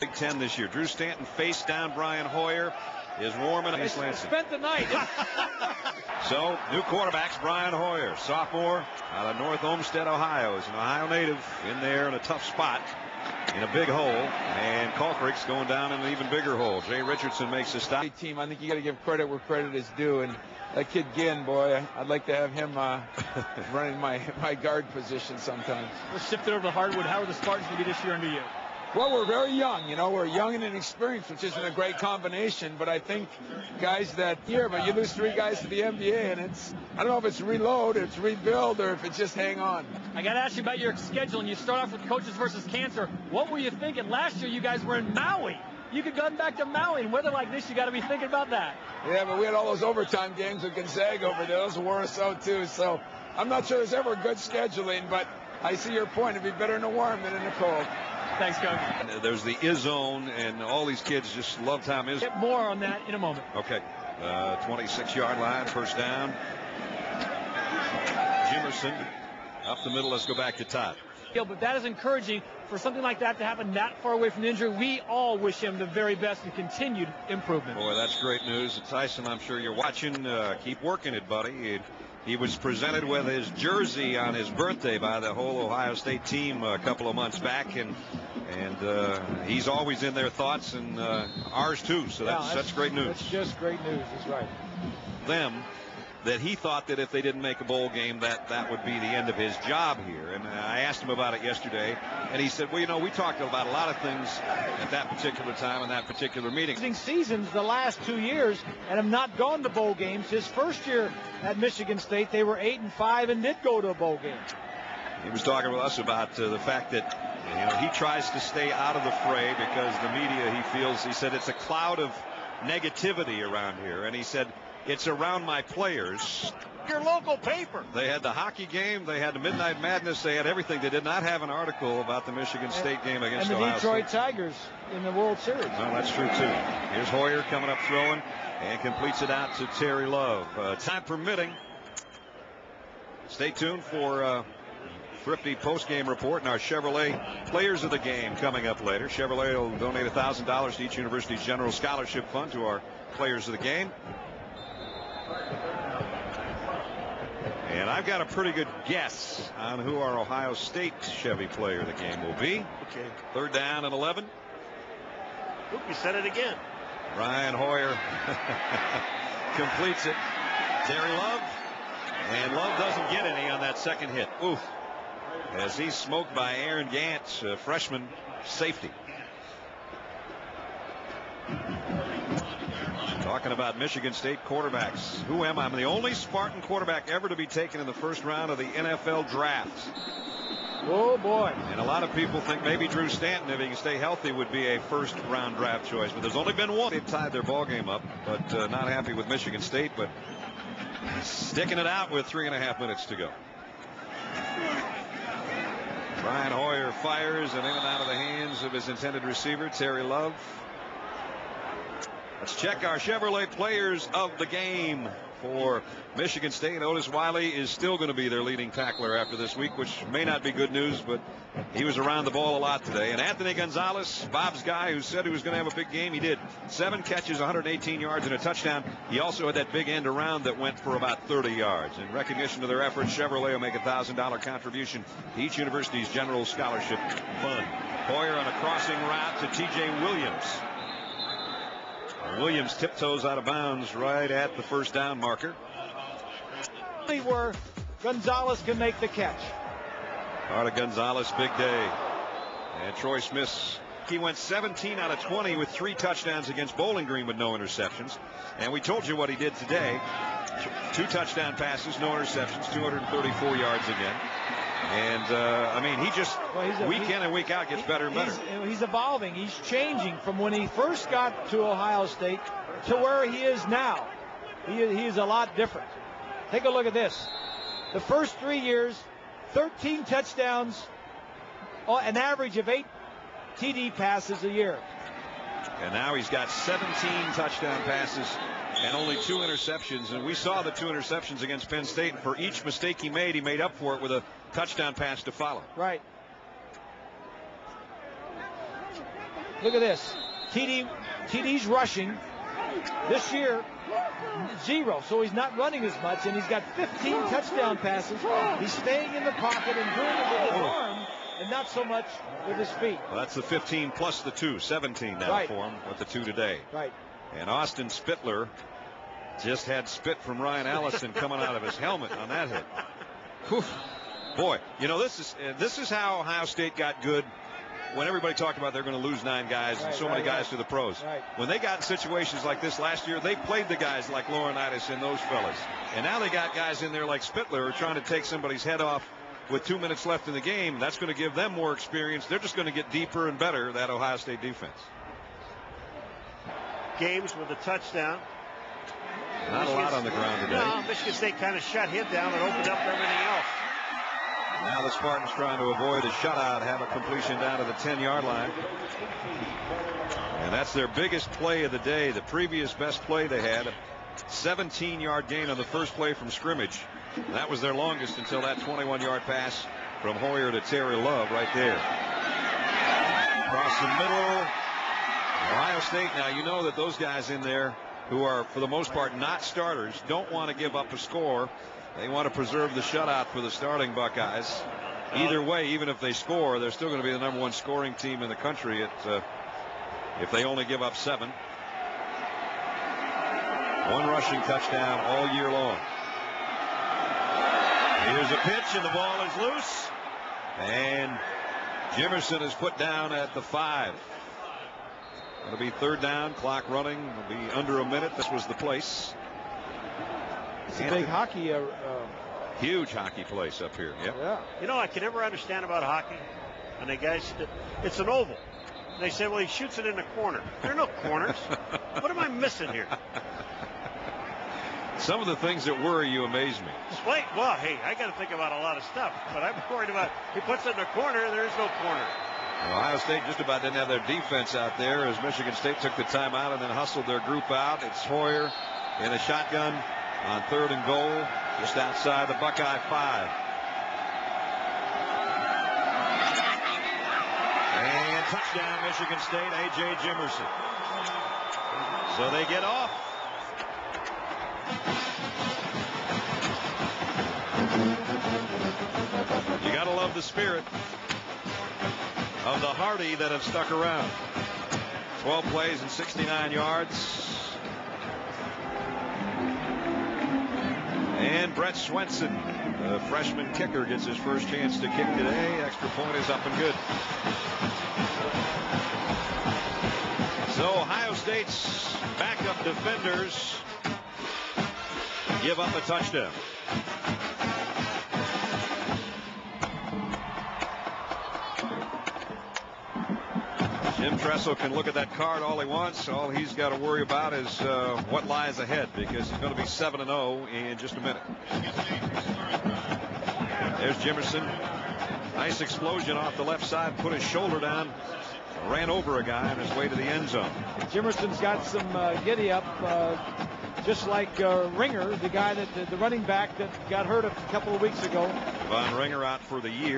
Big Ten this year. Drew Stanton faced down Brian Hoyer. Is warming. He's spent the night. So, new quarterbacks, Brian Hoyer, sophomore out of North Olmsted, Ohio. He's an Ohio native in there in a tough spot in a big hole. And Kalkrick's going down in an even bigger hole. Jay Richardson makes a stop. Team, I think you got to give credit where credit is due. And that kid Ginn, boy, I'd like to have him running my guard position sometimes. We'll shift it over to hardwood. How are the Spartans going to be this year under you? Well, we're very young, you know. We're young and inexperienced, which isn't a great combination. But I think guys that year, but you lose 3 guys to the NBA, and I don't know if it's reload, it's rebuild, or if it's just hang on. I got to ask you about your schedule, and you start off with Coaches versus Cancer. What were you thinking? Last year, you guys were in Maui. You could go back to Maui, and weather like this, you got to be thinking about that. Yeah, but we had all those overtime games with Gonzaga over there. Those wore us out, too. So I'm not sure there's ever good scheduling, but I see your point. It'd be better in the warm than in the cold. Thanks, Coach. There's the I-zone, and all these kids just love Tom I-zone. Get more on that in a moment. Okay. 26-yard line, first down. Jimerson up the middle. Let's go back to Todd. But that is encouraging for something like that to happen that far away from the injury. We all wish him the very best and continued improvement. Boy, that's great news. Tyson, I'm sure you're watching. Keep working it, buddy. He was presented with his jersey on his birthday by the whole Ohio State team a couple of months back, and he's always in their thoughts, and ours too. So that's great news. That's just great news. That's right. Them that he thought that if they didn't make a bowl game, that would be the end of his job here. And I asked him about it yesterday, and he said, well, you know, we talked about a lot of things at that particular time in that particular meeting. Seasons the last 2 years and have not gone to bowl games. His first year at Michigan State, they were 8-5 and did go to a bowl game. He was talking with us about the fact that, you know, he tries to stay out of the fray because the media, he said it's a cloud of negativity around here. And he said, it's around my players. Your local paper. They had the hockey game. They had the Midnight Madness. They had everything. They did not have an article about the Michigan State game against Ohio State. And the Detroit Tigers in the World Series. No, that's true, too. Here's Hoyer coming up throwing and completes it out to Terry Love. Time permitting. Stay tuned for Thrifty post-game report and our Chevrolet Players of the Game coming up later. Chevrolet will donate $1,000 to each university's general scholarship fund to our Players of the Game. And I've got a pretty good guess on who our Ohio State Chevy Player of the Game will be. Okay. Third down and 11. Oop, you said it again. Brian Hoyer completes it. Terry Love. And Love doesn't get any on that second hit. Oof. As he's smoked by Aaron Gantz, freshman safety. Talking about Michigan State quarterbacks. Who am I? I'm the only Spartan quarterback ever to be taken in the first round of the NFL draft. Oh, boy. And a lot of people think maybe Drew Stanton, if he can stay healthy, would be a first-round draft choice. But there's only been one. They've tied their ball game up, but not happy with Michigan State, but sticking it out with 3.5 minutes to go. Brian Hoyer fires and in and out of the hands of his intended receiver, Terry Love. Let's check our Chevrolet Players of the Game for Michigan State. Otis Wiley is still going to be their leading tackler after this week, which may not be good news, but he was around the ball a lot today. And Anthony Gonzalez, Bob's guy who said he was going to have a big game, he did. 7 catches, 118 yards, and a touchdown. He also had that big end around that went for about 30 yards. In recognition of their efforts, Chevrolet will make a $1,000 contribution to each university's general scholarship fund. Hoyer on a crossing route to T.J. Williams. Williams tiptoes out of bounds right at the first down marker. Where Gonzalez can make the catch. Part of Gonzalez, big day. And Troy Smith, he went 17 out of 20 with 3 touchdowns against Bowling Green with no interceptions. And we told you what he did today. 2 touchdown passes, no interceptions, 234 yards again. And, I mean, he just, week in and week out, gets better and better. He's evolving. He's changing from when he first got to Ohio State to where he is now. He is a lot different. Take a look at this. The first 3 years, 13 touchdowns, an average of 8 TD passes a year. And now he's got 17 touchdown passes and only 2 interceptions. And we saw the 2 interceptions against Penn State. And for each mistake he made up for it with a touchdown pass to follow. Right. Look at this. TD's rushing. This year, 0, so he's not running as much, and he's got 15 touchdown passes. He's staying in the pocket and doing it with his arm and not so much with his feet. Well, that's the 15 plus the 2, 17 now Right. for him with the 2 today. Right. And Austin Spittler just had spit from Ryan Allison coming out of his helmet on that hit. Whew. Boy, you know, this is how Ohio State got good when everybody talked about they're going to lose 9 guys and so many guys to the pros. Right. When they got in situations like this last year, they played the guys like Laurinaitis and those fellas. And now they got guys in there like Spittler who are trying to take somebody's head off with 2 minutes left in the game. That's going to give them more experience. They're just going to get deeper and better, that Ohio State defense. Games with a touchdown. Not a lot on the ground today. No, Michigan State kind of shut him down and opened up everything else. Now the Spartans trying to avoid a shutout, have a completion down to the 10-yard line. And that's their biggest play of the day. The previous best play they had, a 17-yard gain on the first play from scrimmage. And that was their longest until that 21-yard pass from Hoyer to Terry Love right there. Across the middle, Ohio State. Now you know that those guys in there who are for the most part not starters don't want to give up a score. They want to preserve the shutout for the starting Buckeyes. Either way, even if they score, they're still going to be the #1 scoring team in the country if they only give up 7. 1 rushing touchdown all year long. Here's a pitch, and the ball is loose. And Jimerson is put down at the 5. It'll be 3rd down, clock running. It'll be under a minute. This was the place. It's a big hockey. Huge hockey place up here. Yep. Yeah. You know, I can never understand about hockey. And the guys, it's an oval. They say, well, he shoots it in the corner. There are no corners. What am I missing here? Some of the things that worry you amaze me. Wait, well, hey, I got to think about a lot of stuff. But I'm worried about he puts it in the corner, there's no corner. Well, Ohio State just about didn't have their defense out there as Michigan State took the timeout and then hustled their group out. It's Hoyer in a shotgun on 3rd and goal, just outside the Buckeye 5. And touchdown, Michigan State, A.J. Jimerson. So they get off. You got to love the spirit of the Hardy that have stuck around. 12 plays and 69 yards. And Brett Swenson, the freshman kicker, gets his first chance to kick today. Extra point is up and good. So Ohio State's backup defenders give up a touchdown. Jim Tressel can look at that card all he wants. All he's got to worry about is what lies ahead, because he's going to be 7-0 in just a minute. There's Jimerson. Nice explosion off the left side. Put his shoulder down. Ran over a guy on his way to the end zone. Jimerson's got some giddy up, just like Ringer, the guy that the running back that got hurt a couple of weeks ago. Von Ringer out for the year.